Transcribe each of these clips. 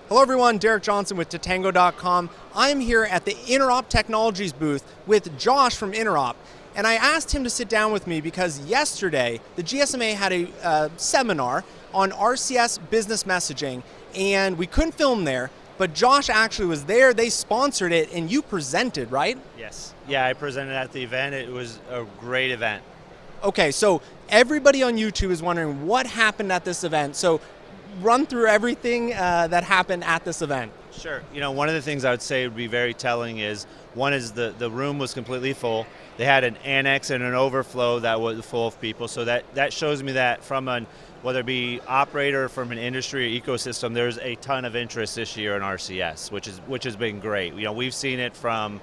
Hello everyone, Derek Johnson with Tatango.com. I'm here at the Interop Technologies booth with Josh from Interop. And I asked him to sit down with me because yesterday the GSMA had a seminar on RCS business messaging, and we couldn't film there, but Josh actually was there. They sponsored it and you presented, right? Yes. Yeah, I presented at the event. It was a great event. Okay, so everybody on YouTube is wondering what happened at this event. So run through everything that happened at this event. Sure. You know, one of the things I would say would be very telling is, one is the room was completely full. They had an annex and an overflow that was full of people. So that shows me that from whether it be operator, from an industry or ecosystem, there's a ton of interest this year in RCS, which has been great. You know, we've seen it from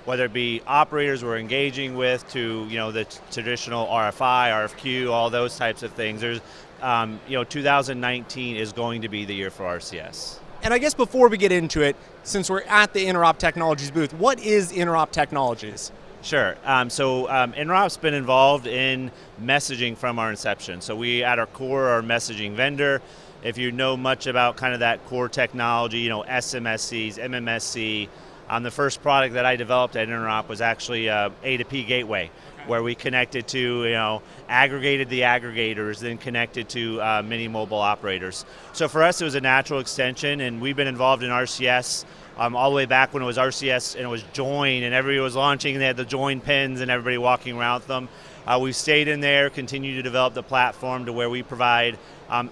whether it be operators we're engaging with to, you know, the traditional RFI, RFQ, all those types of things. There's, 2019 is going to be the year for RCS. And I guess before we get into it, since we're at the Interop Technologies booth, what is Interop Technologies? Sure. Interop's been involved in messaging from our inception. So we, at our core, are a messaging vendor. If you know much about kind of that core technology, you know, SMSCs, MMSC, the first product that I developed at Interop was actually a A2P gateway, where we connected to, you know, aggregated the aggregators, then connected to many mobile operators. So for us, it was a natural extension, and we've been involved in RCS all the way back when it was RCS and it was join, and everybody was launching, and they had the join pins and everybody walking around with them. We stayed in there, continued to develop the platform to where we provide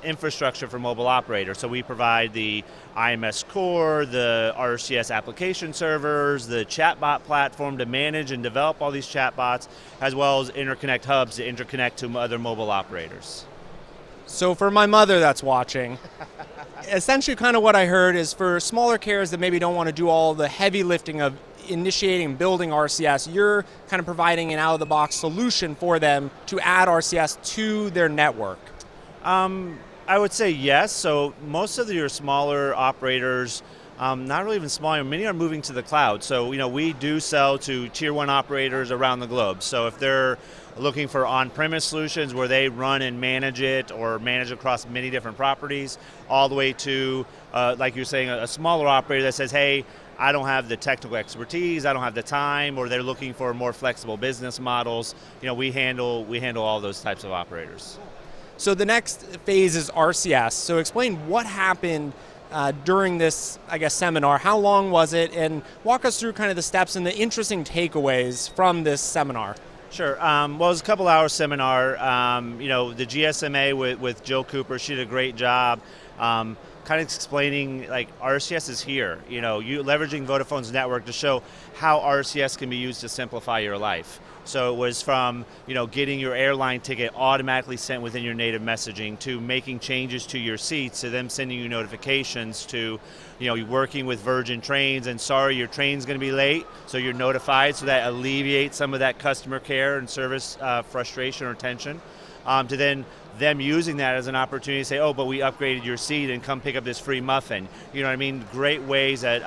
infrastructure for mobile operators. So we provide the IMS core, the RCS application servers, the chatbot platform to manage and develop all these chatbots, as well as interconnect hubs to interconnect to other mobile operators. So for my mother that's watching, essentially kind of what I heard is for smaller carriers that maybe don't want to do all the heavy lifting of initiating and building RCS, you're kind of providing an out-of-the-box solution for them to add RCS to their network. I would say yes. So most of your smaller operators, not really even smaller, many are moving to the cloud. So, you know, we do sell to tier 1 operators around the globe. So if they're looking for on-premise solutions where they run and manage it or manage across many different properties, all the way to, like you're saying, a smaller operator that says, hey, I don't have the technical expertise, I don't have the time, or they're looking for more flexible business models, you know, we handle all those types of operators. So the next phase is RCS. So explain what happened during this, I guess, seminar. How long was it? And walk us through kind of the steps and the interesting takeaways from this seminar. Sure. Well, it was a couple-hour seminar. You know, the GSMA with Jill Cooper, she did a great job kind of explaining, like, RCS is here. You know, you leveraging Vodafone's network to show how RCS can be used to simplify your life. So it was from, you know, getting your airline ticket automatically sent within your native messaging, to making changes to your seats, to them sending you notifications, to, you know, working with Virgin Trains and, sorry, your train's going to be late, so you're notified, so that alleviates some of that customer care and service frustration or tension, to then them using that as an opportunity to say, oh, but we upgraded your seat and come pick up this free muffin. You know what I mean? Great ways that,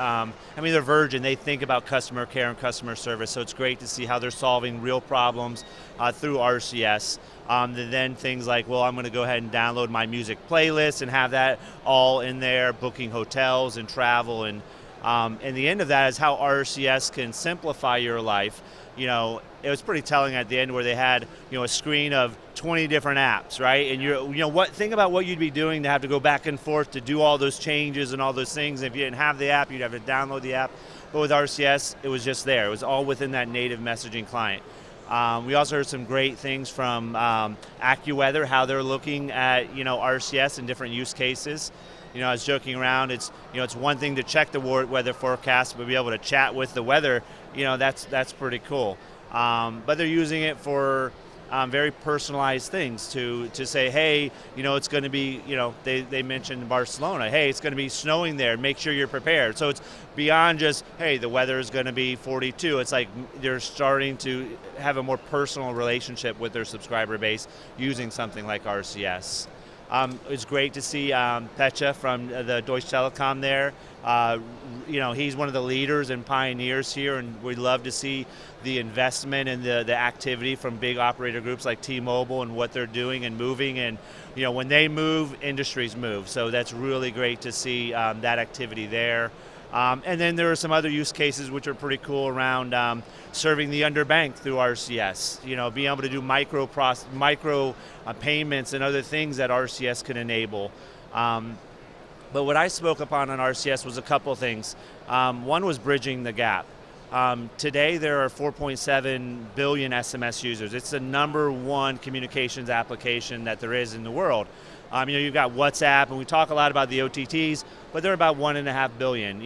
they're Virgin, they think about customer care and customer service, so it's great to see how they're solving real problems through RCS. Then things like, well, I'm going to go ahead and download my music playlist and have that all in there, booking hotels and travel, and the end of that is how RCS can simplify your life. You know, it was pretty telling at the end where they had, you know, a screen of 20 different apps, right? And think about what you'd be doing to have to go back and forth to do all those changes and all those things. If you didn't have the app, you'd have to download the app. But with RCS, it was just there. It was all within that native messaging client. We also heard some great things from AccuWeather, how they're looking at, you know, RCS in different use cases. You know, I was joking around, it's one thing to check the weather forecast, but be able to chat with the weather, you know, that's pretty cool. But they're using it for very personalized things to say, hey, you know, it's going to be, you know, they mentioned Barcelona, hey, it's going to be snowing there, make sure you're prepared. So it's beyond just, hey, the weather is going to be 42. It's like they're starting to have a more personal relationship with their subscriber base using something like RCS. It's great to see Pecha from the Deutsche Telekom there. He's one of the leaders and pioneers here, and we love to see the investment and the activity from big operator groups like T-Mobile and what they're doing and moving. And when they move, industries move. So that's really great to see that activity there. And then there are some other use cases which are pretty cool around serving the underbanked through RCS. Being able to do micro payments and other things that RCS can enable. But what I spoke upon on RCS was a couple things. One was bridging the gap. Today there are 4.7 billion SMS users. It's the #1 communications application that there is in the world. You've got WhatsApp, and we talk a lot about the OTTs, but they're about 1.5 billion.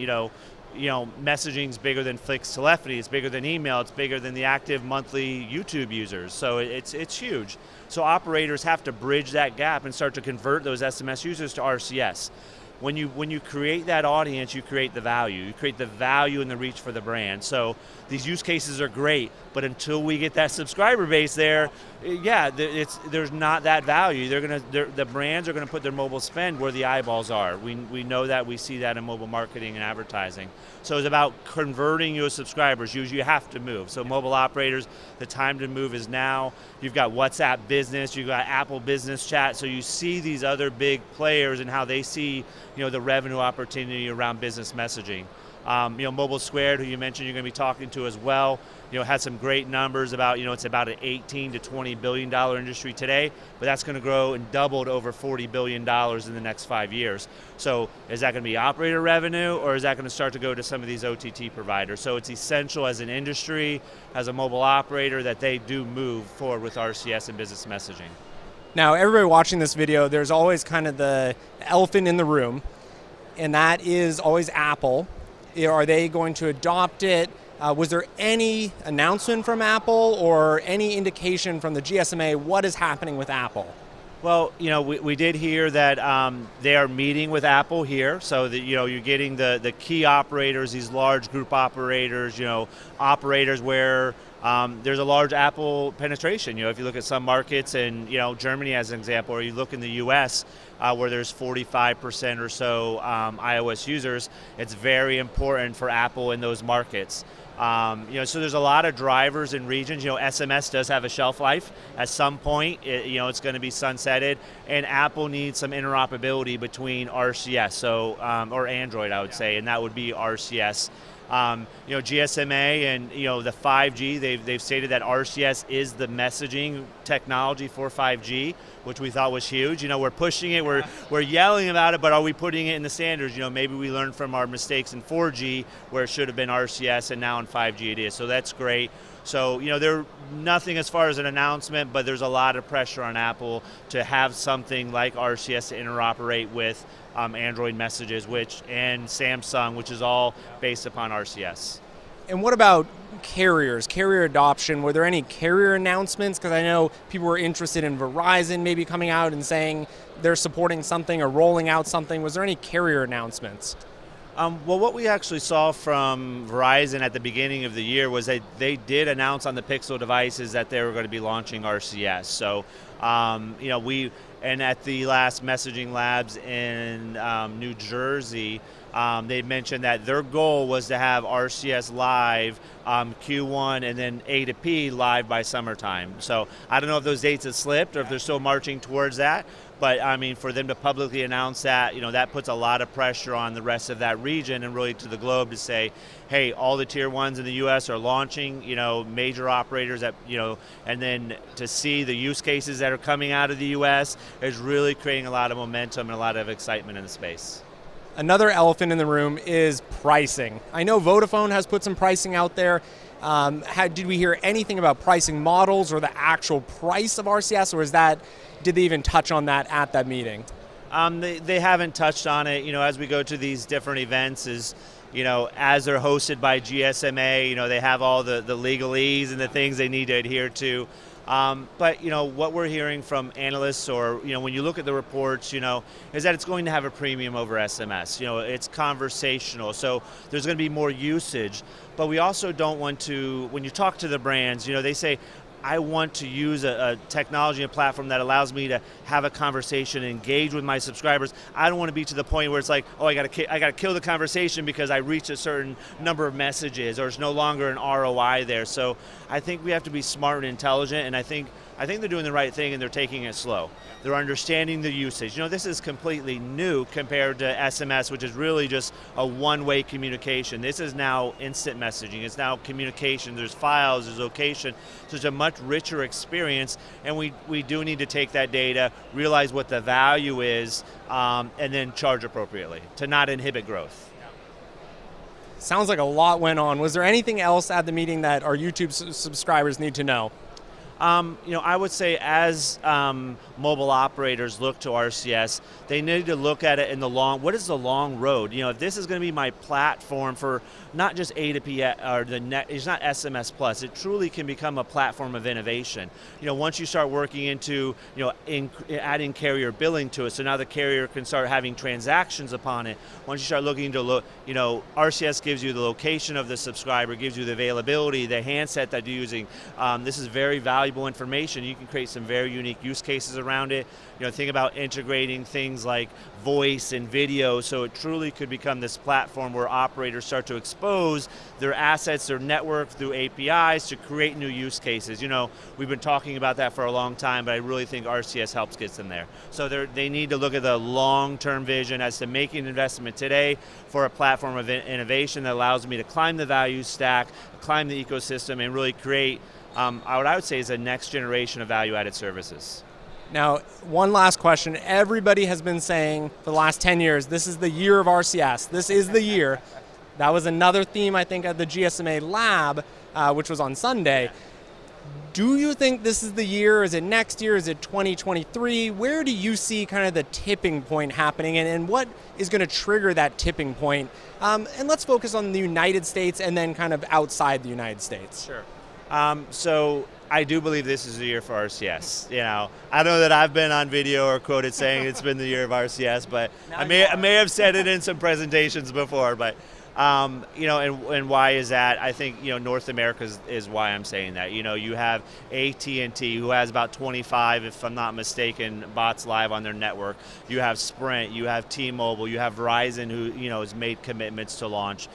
Messaging's bigger than fixed telephony, it's bigger than email, it's bigger than the active monthly YouTube users. So it's huge. So operators have to bridge that gap and start to convert those SMS users to RCS. When you create that audience, you create the value. You create the value and the reach for the brand. So these use cases are great, but until we get that subscriber base there, there's not that value. The brands are gonna put their mobile spend where the eyeballs are. We know that, we see that in mobile marketing and advertising. So it's about converting your subscribers. You have to move. So mobile operators, the time to move is now. You've got WhatsApp Business, you've got Apple Business Chat. So you see these other big players and how they see the revenue opportunity around business messaging. Mobile Squared, who you mentioned you're going to be talking to as well, had some great numbers about, it's about an $18 to $20 billion industry today, but that's going to grow and double to over $40 billion in the next 5 years. So is that going to be operator revenue, or is that going to start to go to some of these OTT providers? So it's essential as an industry, as a mobile operator, that they do move forward with RCS and business messaging. Now, everybody watching this video, there's always kind of the elephant in the room, and that is always Apple. Are they going to adopt it? Was there any announcement from Apple or any indication from the GSMA what is happening with Apple? Well, we did hear that they are meeting with Apple here, so that you're getting the key operators, these large group operators, operators where there's a large Apple penetration. If you look at some markets in Germany as an example, or you look in the US where there's 45% or so iOS users, it's very important for Apple in those markets. So there's a lot of drivers in regions. SMS does have a shelf life. At some point, it's going to be sunsetted, and Apple needs some interoperability between RCS, or Android, I would say, and that would be RCS. GSMA and the 5G, they've stated that RCS is the messaging technology for 5G, which we thought was huge. We're pushing it, we're yelling about it, but are we putting it in the standards? Maybe we learned from our mistakes in 4G where it should have been RCS, and now in 5G it is. So that's great. So there nothing as far as an announcement, but there's a lot of pressure on Apple to have something like RCS to interoperate with Android messages, and Samsung, which is all based upon RCS. And what about carrier adoption? Were there any carrier announcements? Because I know people were interested in Verizon maybe coming out and saying they're supporting something or rolling out something. Was there any carrier announcements? Well, what we actually saw from Verizon at the beginning of the year was they did announce on the Pixel devices that they were going to be launching RCS. So, and at the last Messaging Labs in New Jersey, they mentioned that their goal was to have RCS live Q1 and then A to P live by summertime. So I don't know if those dates have slipped or if they're still marching towards that. But for them to publicly announce that, that puts a lot of pressure on the rest of that region and really to the globe to say, hey, all the tier ones in the US are launching, major operators that, and then to see the use cases that are coming out of the US is really creating a lot of momentum and a lot of excitement in the space. Another elephant in the room is pricing. I know Vodafone has put some pricing out there. Did we hear anything about pricing models or the actual price of RCS, or did they even touch on that at that meeting? They haven't touched on it. As we go to these different events, as they're hosted by GSMA, they have all the legalese and the things they need to adhere to. But what we're hearing from analysts, or when you look at the reports, is that it's going to have a premium over SMS. It's conversational, so there's going to be more usage. But we also don't want to, when you talk to the brands, they say, I want to use a technology and platform that allows me to have a conversation, engage with my subscribers. I don't want to be to the point where it's like, oh, I got to kill the conversation because I reached a certain number of messages, or it's no longer an ROI there. So I think we have to be smart and intelligent, and I think they're doing the right thing and they're taking it slow. They're understanding the usage. This is completely new compared to SMS, which is really just a one-way communication. This is now instant messaging. It's now communication. There's files, there's location. So it's a much richer experience, and we do need to take that data, realize what the value is, and then charge appropriately to not inhibit growth. Sounds like a lot went on. Was there anything else at the meeting that our YouTube subscribers need to know? I would say as mobile operators look to RCS, they need to look at it in what is the long road? If this is going to be my platform for not just A to P or the net, it's not SMS plus, it truly can become a platform of innovation. Once you start working into, adding carrier billing to it, so now the carrier can start having transactions upon it. Once you start looking to look, RCS gives you the location of the subscriber, gives you the availability, the handset that you're using. This is very valuable information. You can create some very unique use cases around it. Think about integrating things like voice and video, so it truly could become this platform where operators start to expose their assets, their network through APIs to create new use cases. We've been talking about that for a long time, but I really think RCS helps get them there. So they need to look at the long-term vision as to making an investment today for a platform of innovation that allows me to climb the value stack, climb the ecosystem, and really create what I would say is a next generation of value-added services. Now, one last question. Everybody has been saying for the last 10 years, this is the year of RCS. This is the year. That was another theme, I think, at the GSMA Lab, which was on Sunday. Do you think this is the year? Is it next year? Is it 2023? Where do you see kind of the tipping point happening, and what is going to trigger that tipping point? And let's focus on the United States and then kind of outside the United States. Sure. So I do believe this is the year for RCS. I know that I've been on video or quoted saying it's been the year of RCS, but I may have said it in some presentations before. But and why is that? I think North America is why I'm saying that. You have AT&T, who has about 25, if I'm not mistaken, bots live on their network. You have Sprint, you have T-Mobile, you have Verizon, who has made commitments to launch.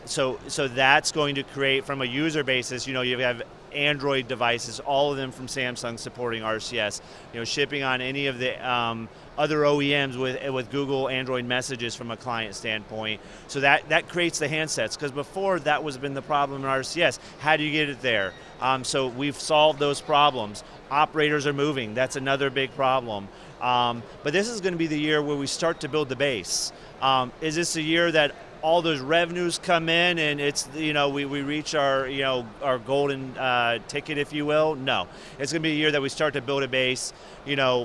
So that's going to create, from a user basis, you have Android devices, all of them from Samsung supporting RCS, shipping on any of the other OEMs with Google Android messages from a client standpoint. So that creates the handsets, because before that was been the problem in RCS. How do you get it there? So we've solved those problems. Operators are moving. That's another big problem. But this is going to be the year where we start to build the base. Is this a year that all those revenues come in and it's we reach our our golden ticket, if you will? No, it's going to be a year that we start to build a base.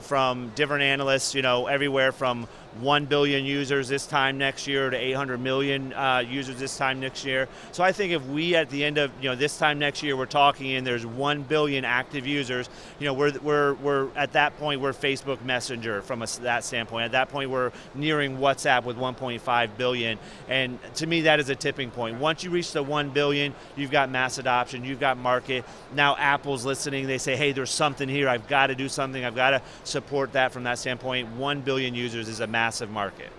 From different analysts, everywhere from 1 billion users this time next year to 800 million users this time next year. So I think if we, at the end of this time next year, we're talking and there's 1 billion active users, we're at that point we're Facebook Messenger from that standpoint. At that point we're nearing WhatsApp with 1.5 billion, and to me that is a tipping point. Once you reach the 1 billion, you've got mass adoption, you've got market. Now Apple's listening. They say, hey, there's something here. I've got to do something. I've got to support that from that standpoint. 1 billion users is a massive market.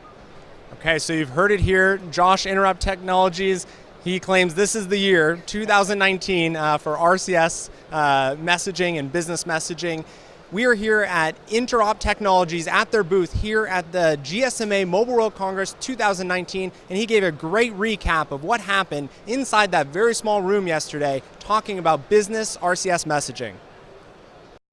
Okay, so you've heard it here. Josh, Interop Technologies, he claims this is the year, 2019, for RCS messaging and business messaging. We are here at Interop Technologies at their booth here at the GSMA Mobile World Congress 2019, and he gave a great recap of what happened inside that very small room yesterday talking about business RCS messaging.